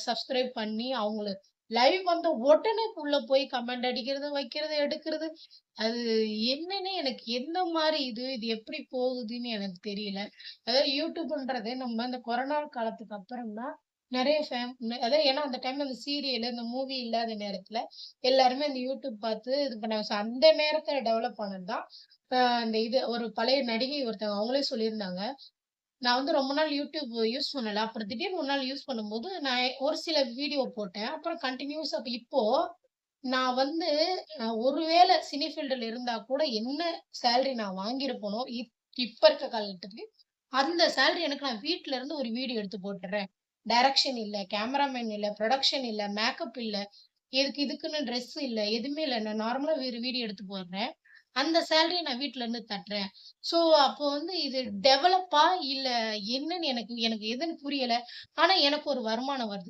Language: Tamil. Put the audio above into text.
சப்ஸ்கிரைப் பண்ணி, அவங்கள லைவ் வந்த உடனே உள்ள போய் கமெண்ட் அடிக்கிறது, வைக்கிறது, எடுக்கிறது. அது என்னன்னே எனக்கு எந்த மாரி இது எப்படி போகுதுன்னு எனக்கு தெரியல. அதாவது YouTubeன்றது நம்ம இந்த கொரோனா காலத்துக்கு அப்புறம் தான் நெறைய அதாவது ஏன்னா அந்த டைம்ல இந்த சீரியல், இந்த மூவி இல்லாத நேரத்துல எல்லாருமே இந்த YouTube பார்த்து இது பண்ணாங்க. ஸோ அந்த நேரத்துல டெவலப் ஆனது தான். இந்த இது ஒரு பழைய நடிகை ஒருத்தவங்க அவங்களே சொல்லியிருந்தாங்க. நான் வந்து ரொம்ப நாள் YouTube யூஸ் பண்ணல. அப்புறம் திடீர்னு ஒரு நாள் யூஸ் பண்ணும்போது, நான் ஒரு சில வீடியோ போட்டேன். அப்புறம் கன்டினியூஸா இப்போ நான் வந்து ஒருவேள சினி ஃபீல்டுல இருந்தா கூட என்ன சேலரி நான் வாங்கியிருப்பனோ, இப்ப இருக்க காலகட்டத்துக்கு, அந்த சேலரி எனக்கு நான் வீட்ல இருந்து ஒரு வீடியோ எடுத்து போட்டுர்றேன். டைரக்ஷன் இல்ல, கேமராமேன் இல்ல, புரொடக்ஷன் இல்ல, மேக்கப் இல்ல, இதுக்குன்னு ட்ரெஸ் இல்ல, எதுவுமே இல்ல. நான் நார்மலா ஒரு வீடியோ எடுத்து போடுறேன். அந்த சேலரிய நான் வீட்ல இருந்து தட்டுறேன். ஸோ அப்போ வந்து இது டெவலப்பா இல்ல என்னன்னு எனக்கு எனக்கு எதுன்னு புரியல. ஆனா எனக்கு ஒரு வருமானம் வருது.